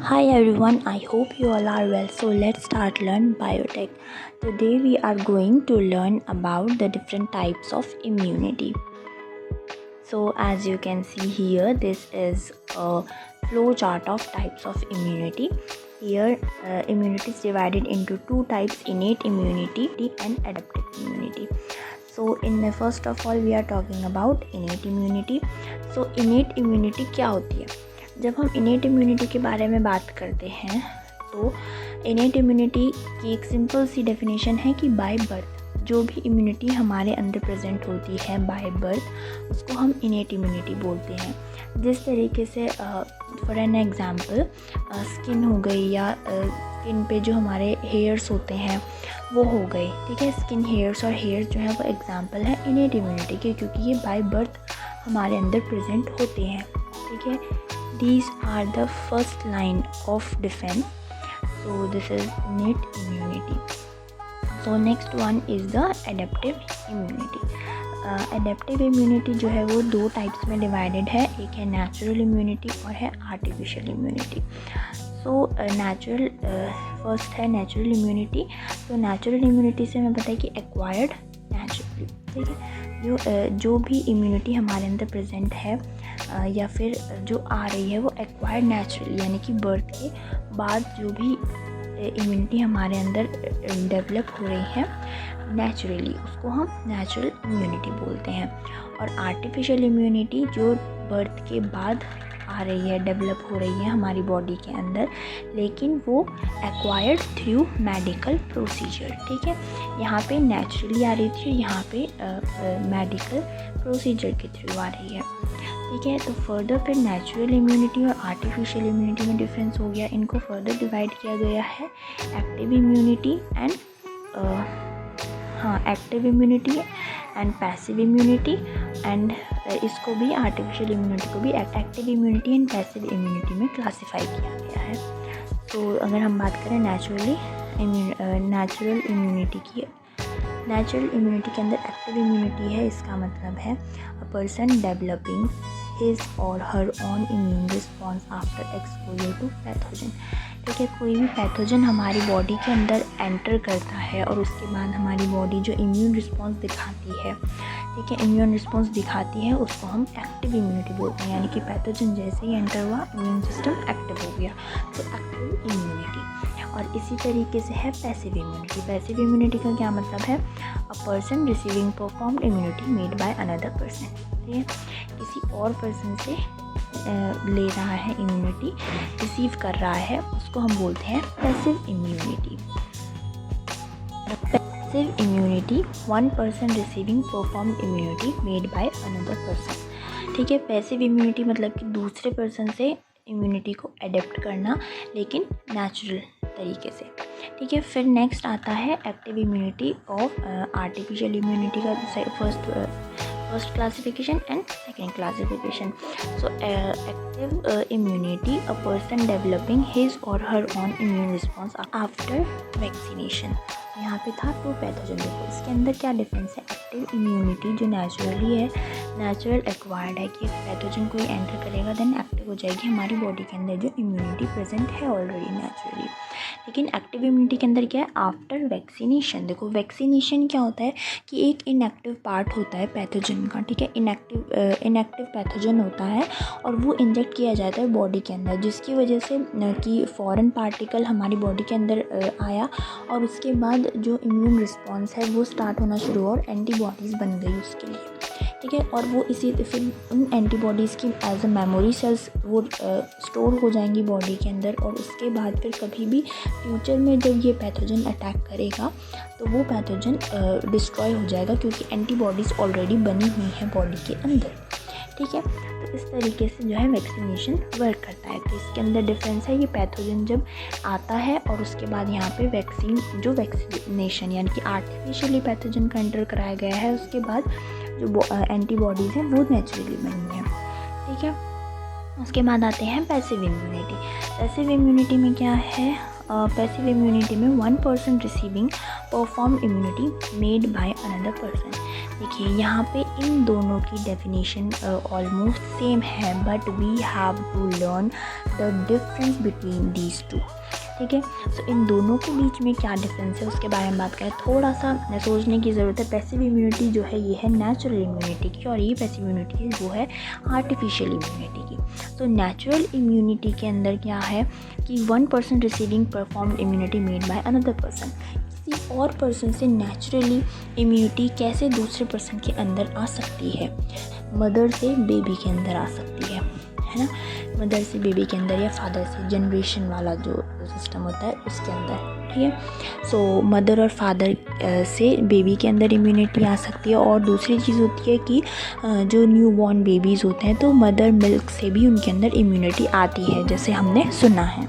Hi everyone, I hope you all are well. So let's start learn biotech. Today we are going to learn about the different types of immunity. So as you can see here, this is a flow chart of types of immunity. Here immunity is divided into two types: innate immunity and adaptive immunity. So first of all we are talking about innate immunity. So innate immunity क्या होती है? जब हम innate immunity के बारे में बात करते हैं तो इनेट इम्यूनिटी की एक सिंपल सी डेफिनेशन है कि बाय बर्थ जो भी इम्यूनिटी हमारे अंदर प्रेजेंट होती है बाय बर्थ उसको हम इनेट इम्यूनिटी बोलते हैं। जिस तरीके से फॉर एन एग्जांपल स्किन हो गई या स्किन पे जो हमारे हेयर्स होते हैं वो हो गए, ठीक है। स्किन हेयर्स और हेयर्स जो है वो एग्जांपल है इनेट इम्यूनिटी के, क्योंकि ये बाय बर्थ हमारे अंदर प्रेजेंट होते हैं, ठीक है। These are the first line of defense. So this is innate immunity. So next one is the adaptive immunity. Adaptive immunity जो है वो दो टाइप्स में डिवाइडेड है, एक है नेचुरल इम्यूनिटी और है artificial immunity. So natural first है नेचुरल इम्यूनिटी। तो नेचुरल इम्यूनिटी से हमें पता है कि एक्वायर्ड नेचुरली, ठीक है। जो भी इम्यूनिटी हमारे अंदर प्रेजेंट है या फिर जो आ रही है वो एक्वायर्ड नेचुरली, यानी कि बर्थ के बाद जो भी इम्यूनिटी हमारे अंदर डेवलप हो रही है नेचुरली, उसको हम नेचुरल इम्यूनिटी बोलते हैं। और आर्टिफिशियल इम्यूनिटी जो बर्थ के बाद आ रही है, डेवलप हो रही है हमारी बॉडी के अंदर, लेकिन वो एक्वायर्ड थ्रू मेडिकल प्रोसीजर, ठीक है। यहाँ पे नेचुरली आ रही थी, यहाँ पे मेडिकल प्रोसीजर के थ्रू आ रही है, ठीक है। तो फर्दर फिर नेचुरल इम्यूनिटी और आर्टिफिशियल इम्यूनिटी में डिफरेंस हो गया। इनको फर्दर डिवाइड किया गया है active immunity and active immunity and passive immunity, and इसको भी आर्टिफिशियल इम्यूनिटी को भी active immunity and passive immunity में क्लासीफाई किया गया है। तो अगर हम बात करें नेचुरल इम्यूनिटी की, नेचुरल इम्यूनिटी के अंदर एक्टिव इम्यूनिटी है, इसका मतलब है अ person developing his or her own immune response after exposure to pathogen, ठीक है। कोई भी पैथोजन हमारी बॉडी के अंदर एंटर करता है और उसके बाद हमारी बॉडी जो इम्यून रिस्पॉन्स दिखाती है, ठीक है, इम्यून रिस्पॉन्स दिखाती है, उसको हम एक्टिव इम्यूनिटी बोलते हैं। यानी कि पैथोजन जैसे ही एंटर हुआ इम्यून सिस्टम एक्टिव हो गया, तो एक्टिव इम्यूनिटी। और इसी तरीके से है पैसिव इम्यूनिटी। पैसिव इम्यूनिटी का क्या मतलब है? A person receiving performed immunity made by another person, ठीक है। किसी और पर्सन से ले रहा है इम्यूनिटी, रिसीव कर रहा है, उसको हम बोलते हैं passive immunity. Passive immunity one person receiving performed immunity made by another person, ठीक है। पैसिव इम्यूनिटी मतलब कि दूसरे पर्सन से इम्यूनिटी को अडेप्ट करना, लेकिन नेचुरल तरीके से, ठीक है। फिर नेक्स्ट आता है active immunity of artificial immunity का first classification and second classification. So active immunity a person developing his or her own immune response after vaccination. यहाँ पे था टू पैथोजन। देखो इसके अंदर क्या डिफरेंस है। एक्टिव इम्यूनिटी जो नेचुरली है, नेचुरल एक्वायर्ड है कि पैथोजन कोई एंटर करेगा देन एक्टिव हो जाएगी हमारी बॉडी के अंदर जो इम्यूनिटी प्रेजेंट है ऑलरेडी नेचुरली। लेकिन एक्टिव इम्यूनिटी के अंदर क्या है? After vaccination. देखो वैक्सीनेशन क्या होता है कि एक इनएक्टिव पार्ट होता है पैथोजन का, ठीक है। इनएक्टिव पैथोजन होता है और वो इंजेक्ट किया जाता है बॉडी के अंदर, जिसकी वजह से कि फॉरेन पार्टिकल हमारी बॉडी के अंदर आया और उसके बाद जो इम्यून रिस्पॉन्स है वो स्टार्ट होना शुरू हुआ और एंटीबॉडीज़ बन गई उसके लिए, ठीक है। और वो इसी फिर उन एंटीबॉडीज़ की एज अ मेमोरी सेल्स वो स्टोर हो जाएंगी बॉडी के अंदर, और उसके बाद फिर कभी भी फ्यूचर में जब ये पैथोजन अटैक करेगा तो वो पैथोजन डिस्ट्रॉय हो जाएगा, क्योंकि एंटीबॉडीज़ ऑलरेडी बनी हुई हैं बॉडी के अंदर, ठीक है। तो इस तरीके से जो है वैक्सीनेशन वर्क करता है। तो इसके अंदर डिफरेंस है, ये पैथोजन जब आता है और उसके बाद यहाँ पे वैक्सीनेशन यानी कि आर्टिफिशियली पैथोजन का एंटर कराया गया है, उसके बाद जो एंटीबॉडीज़ हैं वो नेचुरली बनी हैं, ठीक है। उसके बाद आते हैं पैसिव इम्यूनिटी। पैसिव इम्यूनिटी में क्या है? पैसिव इम्यूनिटी में one person receiving perform immunity made by another person. देखिए यहाँ पे इन दोनों की डेफिनेशन ऑलमोस्ट सेम है, but we have to learn the difference between these two. ठीक है, सो इन दोनों के बीच में क्या डिफरेंस है उसके बारे में बात करें, थोड़ा सा सोचने की ज़रूरत है। पैसिव इम्यूनिटी जो है ये है नेचुरल इम्यूनिटी की, और ये पैसिव इम्यूनिटी वो है आर्टिफिशियल इम्यूनिटी की। सो नेचुरल इम्यूनिटी के अंदर क्या है कि 1 person receiving performed immunity made by another person, किसी और पर्सन से नेचुरली इम्यूनिटी कैसे दूसरे पर्सन के अंदर आ सकती है, मदर से बेबी के अंदर आ सकती है ना, मदर से बेबी के अंदर या फादर से, जनरेशन वाला जो सिस्टम होता है उसके अंदर। ठीक है, सो मदर और फादर से बेबी के अंदर इम्यूनिटी आ सकती है। और दूसरी चीज़ होती है कि जो न्यू बॉर्न बेबीज़ होते हैं तो मदर मिल्क से भी उनके अंदर इम्यूनिटी आती है, जैसे हमने सुना है।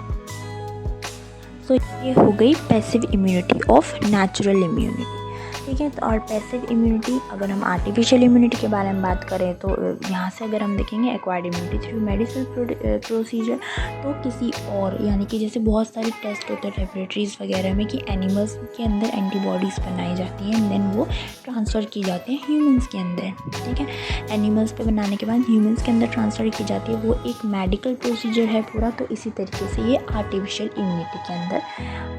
सो ये हो गई passive immunity of natural immunity. ठीक है, तो और पैसिव इम्यूनिटी, अगर हम आर्टिफिशियल इम्यूनिटी के बारे में बात करें तो यहाँ से अगर हम देखेंगे acquired immunity through medicine procedure, तो किसी और यानी कि जैसे बहुत सारे टेस्ट होते हैं लेबोरेटरीज़ वगैरह में कि एनिमल्स के अंदर एंटीबॉडीज़ बनाई जाती हैं एंड देन वो ट्रांसफ़र की जाती हैं ह्यूमंस के अंदर। ठीक है, एनिमल्स पे बनाने के बाद ह्यूमंस के अंदर ट्रांसफ़र की जाती है, वो एक मेडिकल प्रोसीजर है पूरा। तो इसी तरीके से ये आर्टिफिशियल इम्यूनिटी के अंदर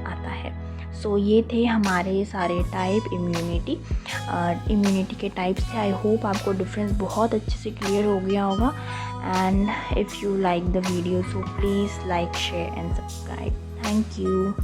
आता है। सो ये थे हमारे सारे टाइप इम्यूनिटी के टाइप से। आई होप आपको डिफरेंस बहुत अच्छे से क्लियर हो गया होगा। And if you like the video so please like, share and subscribe. Thank you.